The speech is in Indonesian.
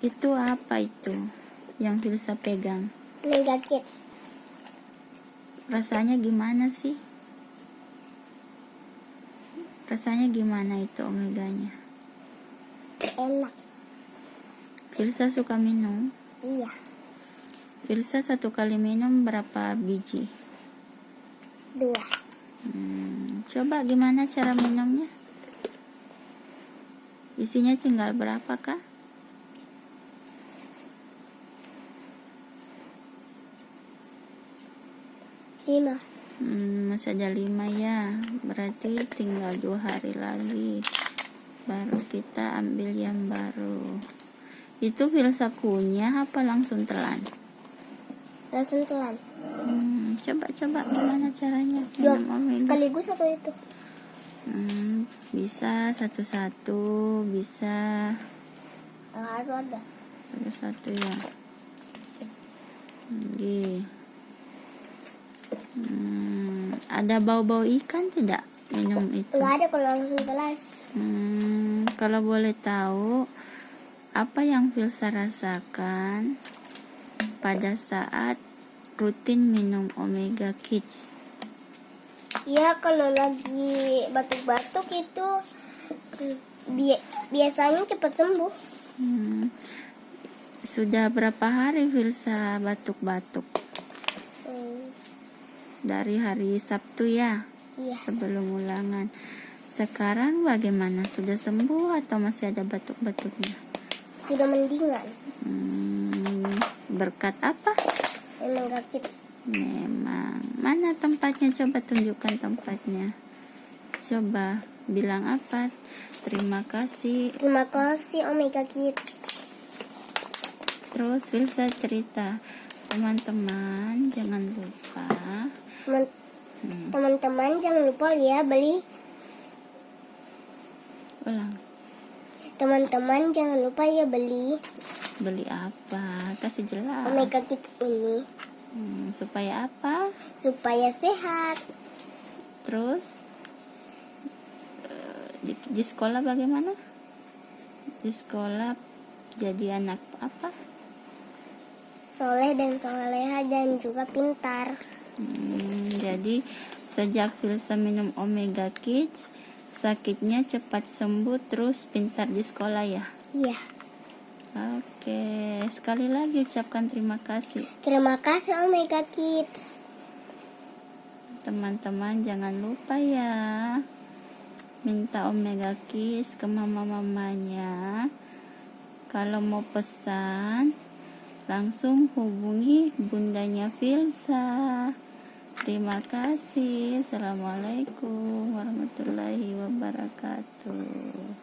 Itu apa itu yang Filsa pegang? Omega Kids. Rasanya gimana sih? Rasanya gimana itu omeganya? Enak. Filsa suka minum? Iya. Filsa satu kali minum berapa biji? 2. Coba gimana cara minumnya? Isinya tinggal berapa kah? 5. Masih ada 5 ya. Berarti tinggal 2 hari lagi baru kita ambil yang baru. Itu Filsa kunyah apa langsung telan? Langsung telan. Coba gimana caranya Dua minum omega? sekaligus atau itu? Bisa satu-satu, bisa Harus ada. satu-satu ya. Ada bau-bau ikan tidak minum itu? Nggak ada kalau langsung telan. Kalau boleh tahu, apa yang Filsa rasakan pada saat rutin minum Omega Kids? Ya kalau lagi batuk-batuk itu biasanya cepat sembuh. Sudah berapa hari Filsa batuk-batuk? Dari hari Sabtu ya? Iya. Sebelum ulangan. Sekarang bagaimana? Sudah sembuh atau masih ada batuk-batuknya? Sudah mendingan. Berkat apa? Omega Kids. Memang. Mana tempatnya? Coba tunjukkan tempatnya. Coba bilang apa? Terima kasih. Terima kasih Omega Kids. Terus Filsa cerita, teman-teman jangan lupa. Teman-teman jangan lupa ya beli. Ulang. Teman-teman jangan lupa ya beli. Beli apa? Kasih jelas. Omega Kids ini. Supaya apa? Supaya sehat. Terus di sekolah bagaimana? Di sekolah jadi anak apa? Soleh dan soleha dan juga pintar. Jadi sejak Filsa minum Omega Kids, sakitnya cepat sembuh terus pintar di sekolah ya? Iya. Oke, sekali lagi ucapkan terima kasih. Terima kasih Omega Kids. Teman-teman jangan lupa ya, minta Omega Kids ke mama-mamanya. Kalau mau pesan, langsung hubungi bundanya Filsa. Terima kasih. Assalamualaikum warahmatullahi wabarakatuh.